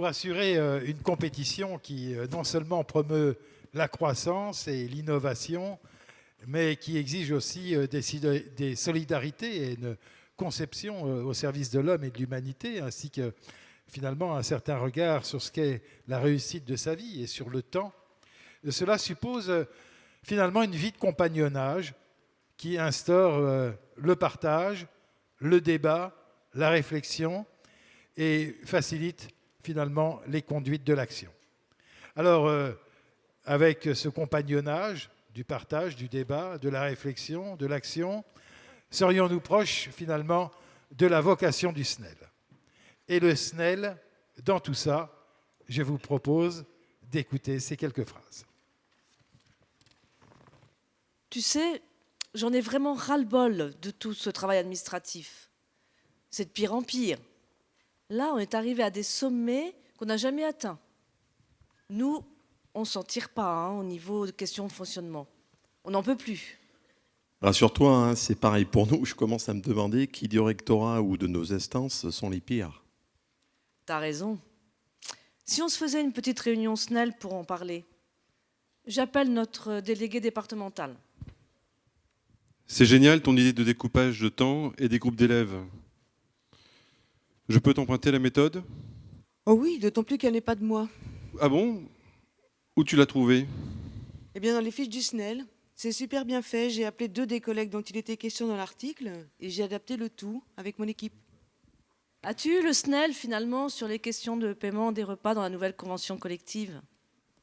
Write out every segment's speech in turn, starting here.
pour assurer une compétition qui non seulement promeut la croissance et l'innovation, mais qui exige aussi des solidarités et une conception au service de l'homme et de l'humanité, ainsi que finalement un certain regard sur ce qu'est la réussite de sa vie et sur le temps. Cela suppose finalement une vie de compagnonnage qui instaure le partage, le débat, la réflexion et facilite finalement les conduites de l'action. Alors, avec ce compagnonnage du partage, du débat, de la réflexion, de l'action, serions-nous proches finalement de la vocation du SNEL. Et le SNEL, dans tout ça, je vous propose d'écouter ces quelques phrases. Tu sais, j'en ai vraiment ras-le-bol de tout ce travail administratif. C'est de pire en pire. Là, on est arrivé à des sommets qu'on n'a jamais atteints. Nous, on ne s'en tire pas au niveau de questions de fonctionnement. On n'en peut plus. Rassure-toi, c'est pareil pour nous. Je commence à me demander qui du rectorat ou de nos instances sont les pires. T'as raison. Si on se faisait une petite réunion SNEL pour en parler, j'appelle notre délégué départemental. C'est génial ton idée de découpage de temps et des groupes d'élèves. Je peux t'emprunter la méthode ? Oh oui, d'autant plus qu'elle n'est pas de moi. Ah bon ? Où tu l'as trouvée ? Eh bien, dans les fiches du SNEL, c'est super bien fait. J'ai appelé 2 des collègues dont il était question dans l'article et j'ai adapté le tout avec mon équipe. As-tu eu le SNEL finalement sur les questions de paiement des repas dans la nouvelle convention collective ?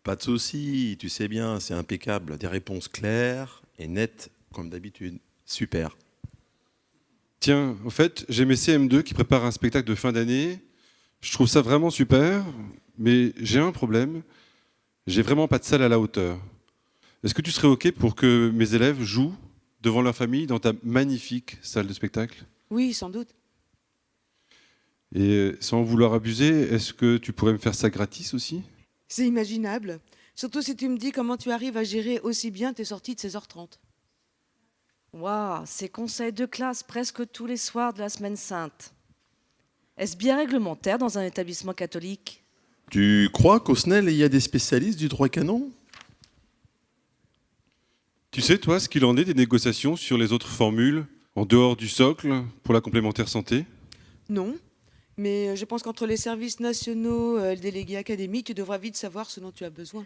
Pas de souci, tu sais bien, c'est impeccable. Des réponses claires et nettes, comme d'habitude. Super. Tiens, au fait, j'ai mes CM2 qui préparent un spectacle de fin d'année. Je trouve ça vraiment super, mais j'ai un problème. J'ai vraiment pas de salle à la hauteur. Est-ce que tu serais OK pour que mes élèves jouent devant leur famille dans ta magnifique salle de spectacle ? Oui, sans doute. Et sans vouloir abuser, est-ce que tu pourrais me faire ça gratis aussi ? C'est imaginable. Surtout si tu me dis comment tu arrives à gérer aussi bien tes sorties de 16h30. Waouh, ces conseils de classe presque tous les soirs de la semaine sainte. Est-ce bien réglementaire dans un établissement catholique ? Tu crois qu'au SNEL, il y a des spécialistes du droit canon ? Tu sais, toi, ce qu'il en est des négociations sur les autres formules, en dehors du socle, pour la complémentaire santé ? Non, mais je pense qu'entre les services nationaux et le délégué académique, tu devras vite savoir ce dont tu as besoin.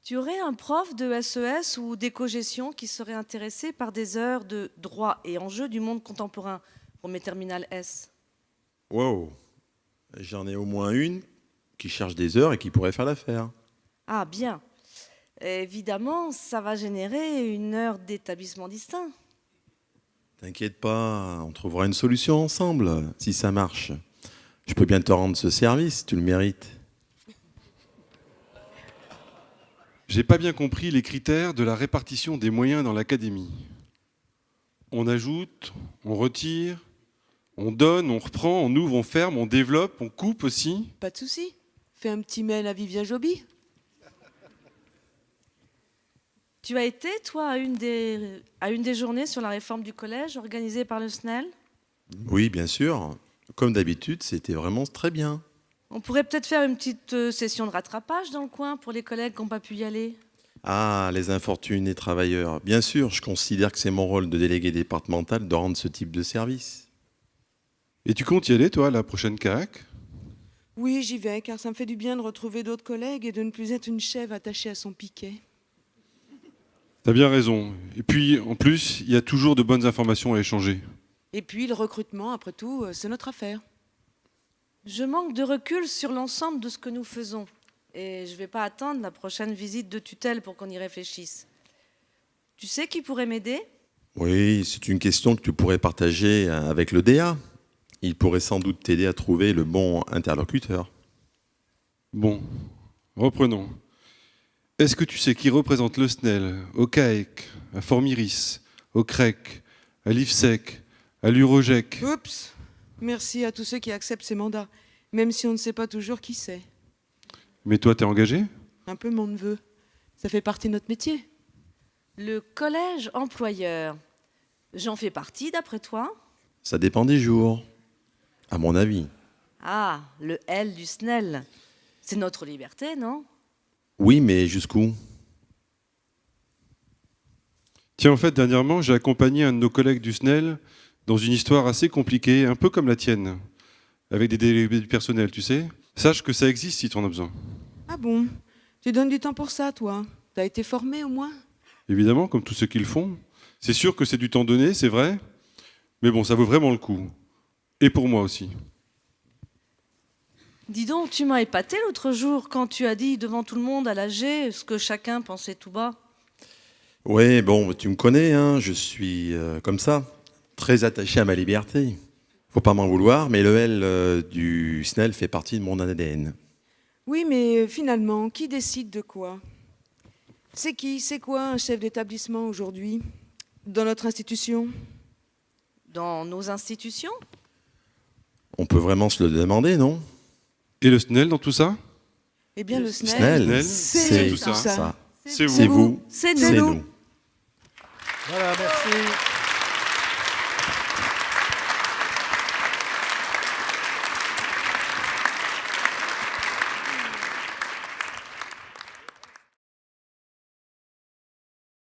Tu aurais un prof de SES ou d'éco-gestion qui serait intéressé par des heures de droit et enjeux du monde contemporain pour mes terminales S ? Wow, j'en ai au moins une qui cherche des heures et qui pourrait faire l'affaire. Ah, bien. Évidemment, ça va générer une heure d'établissement distinct. T'inquiète pas, on trouvera une solution ensemble, si ça marche. Je peux bien te rendre ce service, tu le mérites. J'ai pas bien compris les critères de la répartition des moyens dans l'académie. On ajoute, on retire, on donne, on reprend, on ouvre, on ferme, on développe, on coupe aussi. Pas de souci. Fais un petit mail à Vivien Joby. Tu as été, toi, à une des journées sur la réforme du collège organisée par le SNEL ? Oui, bien sûr. Comme d'habitude, c'était vraiment très bien. On pourrait peut-être faire une petite session de rattrapage dans le coin pour les collègues qui n'ont pas pu y aller. Ah, les infortunés travailleurs. Bien sûr, je considère que c'est mon rôle de délégué départemental de rendre ce type de service. Et tu comptes y aller, toi, à la prochaine CAAC ? Oui, j'y vais, car ça me fait du bien de retrouver d'autres collègues et de ne plus être une chèvre attachée à son piquet. T'as bien raison. Et puis, en plus, il y a toujours de bonnes informations à échanger. Et puis, le recrutement, après tout, c'est notre affaire. Je manque de recul sur l'ensemble de ce que nous faisons. Et je ne vais pas attendre la prochaine visite de tutelle pour qu'on y réfléchisse. Tu sais qui pourrait m'aider ? Oui, c'est une question que tu pourrais partager avec le DA. Il pourrait sans doute t'aider à trouver le bon interlocuteur. Bon, reprenons. Est-ce que tu sais qui représente le SNEL au CAEC, à Formiris, au CREC, à l'IFSEC, à l'UROGEC ? Oups! Merci à tous ceux qui acceptent ces mandats, même si on ne sait pas toujours qui c'est. Mais toi, t'es engagé ? Un peu mon neveu. Ça fait partie de notre métier. Le collège employeur. J'en fais partie, d'après toi ? Ça dépend des jours, à mon avis. Ah, le L du SNEL. C'est notre liberté, non? Oui, mais jusqu'où? Tiens, en fait, dernièrement, j'ai accompagné un de nos collègues du SNEL dans une histoire assez compliquée, un peu comme la tienne, avec des délégués du personnel, tu sais. Sache que ça existe si tu en as besoin. Ah bon? Tu donnes du temps pour ça, toi? T'as été formé au moins? Évidemment, comme tous ceux qui le font. C'est sûr que c'est du temps donné, c'est vrai, mais bon, ça vaut vraiment le coup. Et pour moi aussi. Dis donc, tu m'as épaté l'autre jour quand tu as dit devant tout le monde à l'AG ce que chacun pensait tout bas. Oui, bon, tu me connais, hein, je suis comme ça, très attaché à ma liberté. Faut pas m'en vouloir, mais le L du SNEL fait partie de mon ADN. Oui, mais finalement, qui décide de quoi? C'est qui? C'est quoi un chef d'établissement aujourd'hui? Dans notre institution? Dans nos institutions? On peut vraiment se le demander, non? Et le SNEL dans tout ça? Eh bien, le SNEL, SNEL, c'est tout tout ça. ça. C'est vous. C'est vous, C'est c'est nous. nous. Voilà, merci.